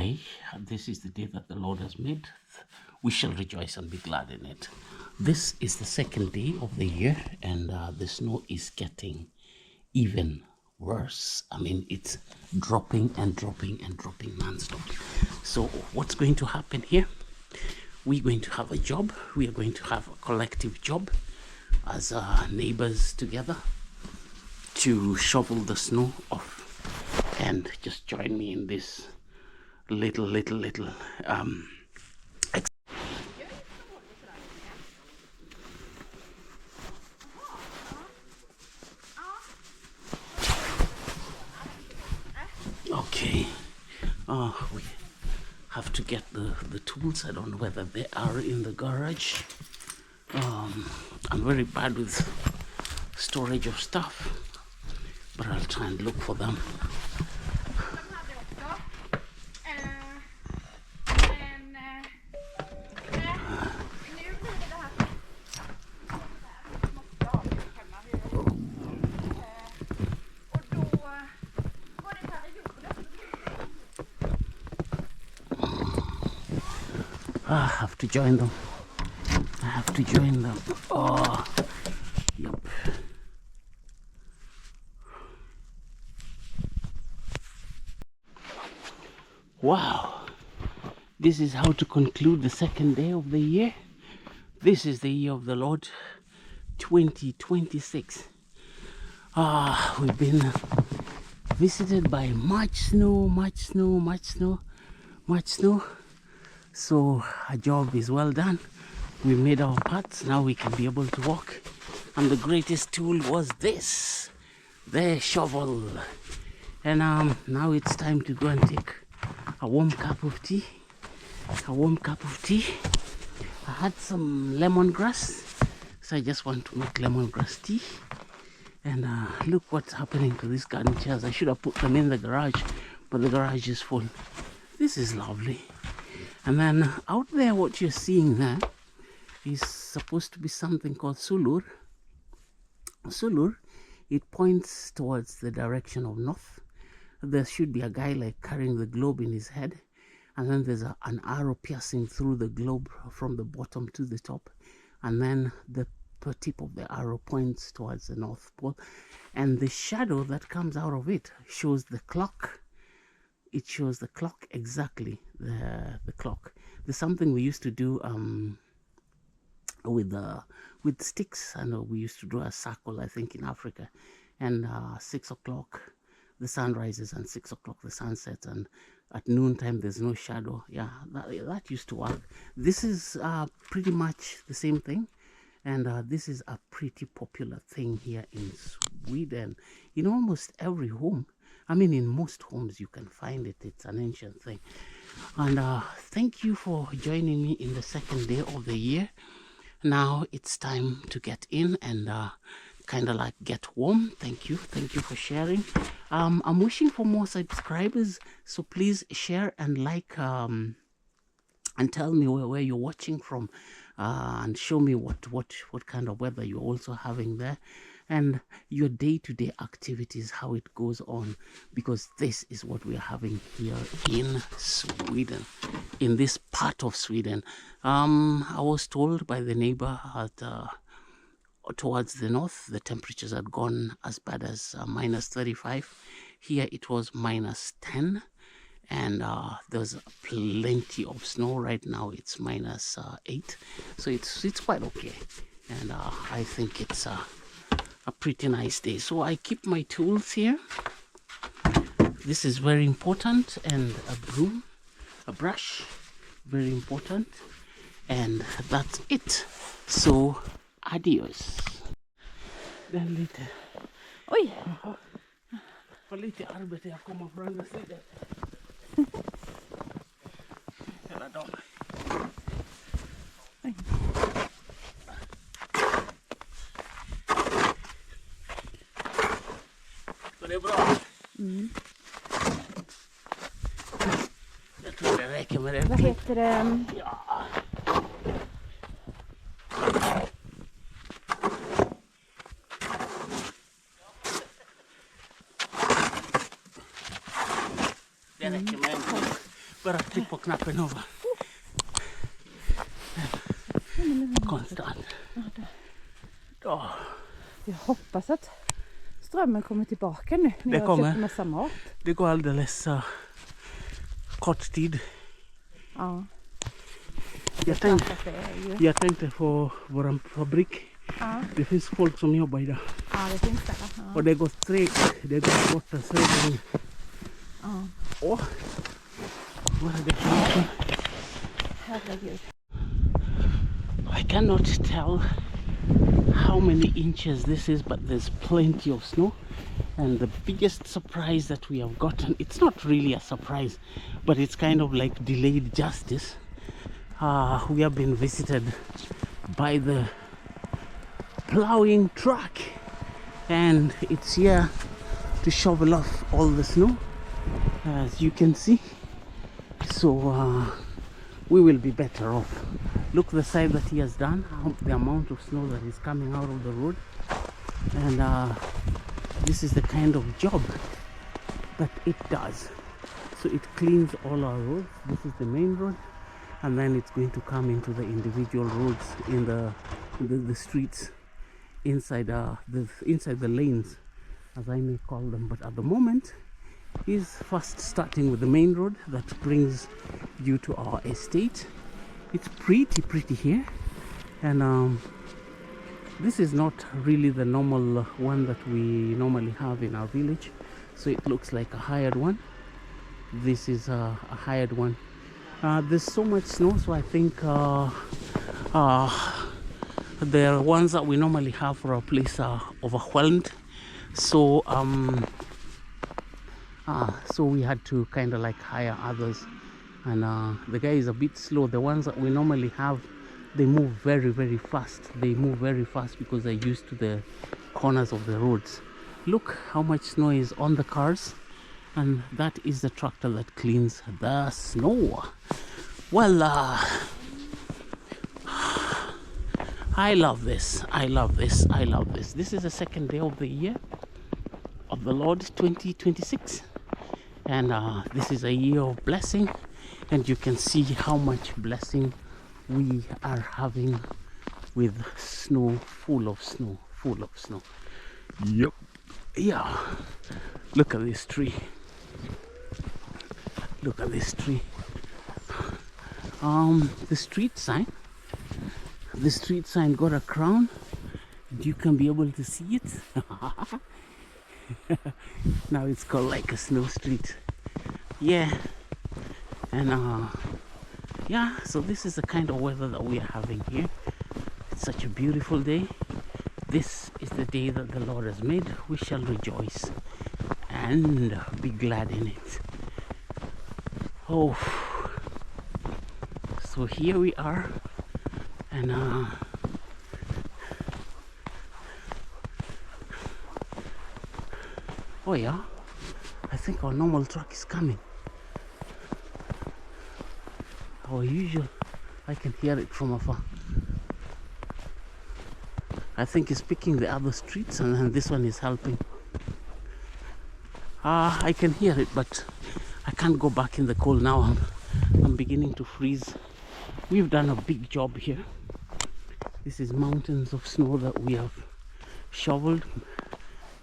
I. This is the day that the Lord has made. We shall rejoice and be glad in it. This is the second day of the year, and the snow is getting even worse. I mean, it's dropping and dropping and dropping non-stop. So what's going to happen here? We're going to have a job. We are going to have a collective job as neighbors together to shovel the snow off. And just join me in this little okay. We have to get the tools. I don't know whether they are in the garage. I'm very bad with storage of stuff, but I'll try and look for them. I have to join them. I have to join them. Oh, yep. Wow. This is how to conclude the second day of the year. This is the year of the Lord 2026. We've been visited by much snow. So our job is well done. We made our parts. Now we can be able to walk. And the greatest tool was this, the shovel. And now it's time to go and take a warm cup of tea. I had some lemongrass, so I just want to make lemongrass tea. And look what's happening to these garden chairs. I should have put them in the garage, but the garage is full. This is lovely. And then out there, what you're seeing there is supposed to be something called sulur. Sulur, it points towards the direction of north. There should be a guy like carrying the globe in his head, and then there's an arrow piercing through the globe from the bottom to the top, and then the tip of the arrow points towards the North Pole, and the shadow that comes out of it shows the clock. It shows the clock exactly, the clock. There's something we used to do with sticks. I know we used to draw a circle, I think, in Africa, and 6 o'clock the sun rises, and 6 o'clock the sun sets, and at noontime there's no shadow. Yeah, that used to work. This is pretty much the same thing, and this is a pretty popular thing here in Sweden. In almost every home, I mean, in most homes you can find it. It's an ancient thing. And thank you for joining me in the second day of the year. Now it's time to get in and kind of like get warm. Thank you for sharing. I'm wishing for more subscribers, so please share and like, and tell me where you're watching from, and show me what kind of weather you're also having there, and your day-to-day activities, how it goes on, because this is what we are having here in Sweden, in this part of Sweden. I was told by the neighbor at towards the north, the temperatures had gone as bad as minus 35. Here it was minus 10, and there's plenty of snow. Right now it's minus 8, so it's quite okay, and I think it's a pretty nice day. So I keep my tools here. This is very important, and a broom, a brush, very important, and that's it. So adios. Den lite. Oj! För lite arbete jag kommer från andra sidan. Hela dagen. Oj. Så det är bra. Mm. Jag tror det räcker med det. Vad heter det? Ja. Det räcker med Bara tryck på knappen över. Konstant. Jag hoppas att strömmen kommer tillbaka nu när jag kommer. köper massa mat. Det går alldeles kort tid. Ja. Jag tänkte på vår fabrik. Ja. Det finns folk som jobbar idag. Ja, det finns det. Ja. Och det går strejk. Det går borta strejk. Ja. Åh! Vad är det för? Herregud. I cannot tell how many inches this is, but there's plenty of snow. And the biggest surprise that we have gotten, it's not really a surprise, but it's kind of like delayed justice. We have been visited by the plowing truck, and it's here to shovel off all the snow, as you can see. So we will be better off. Look the side that he has done, the amount of snow that is coming out of the road, and this is the kind of job that it does. So it cleans all our roads. This is the main road, and then it's going to come into the individual roads in the streets inside the lanes, as I may call them. But at the moment, he's first starting with the main road that brings you to our estate. It's pretty here, and this is not really the normal one that we normally have in our village, so it looks like a hired one. This is a hired one. There's so much snow, so I think the ones that we normally have for our place are overwhelmed. So so we had to kind of like hire others, and the guy is a bit slow. The ones that we normally have, they move very fast. They move very fast because they're used to the corners of the roads. Look how much snow is on the cars, and that is the tractor that cleans the snow. Well, I love this. I love this. I love this. This is the second day of the year of the Lord 2026, and this is a year of blessing, and you can see how much blessing we are having with snow, full of snow. Yep. Yeah. Look at this tree. Look at this tree. The street sign got a crown. You can be able to see it. Now it's called like a snow street. Yeah. And yeah, so this is the kind of weather that we are having here. It's such a beautiful day. This is the day that the Lord has made. We shall rejoice and be glad in it. Oh, so here we are, and oh yeah, I think our normal truck is coming. Our usual, I can hear it from afar. I think it's picking the other streets, and then this one is helping. I can hear it, but I can't go back in the cold now. I'm beginning to freeze. We've done a big job here. This is mountains of snow that we have shoveled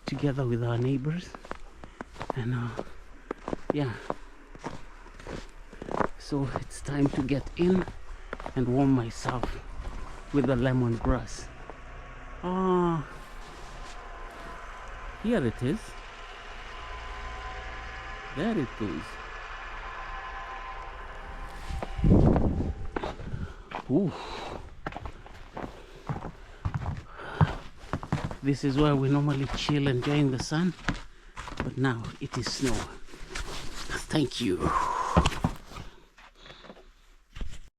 together with our neighbors, and yeah, so it's time to get in and warm myself with the lemongrass. Here it is. There it goes. Ooh. This is where we normally chill enjoying the sun, but now it is snow. Thank you.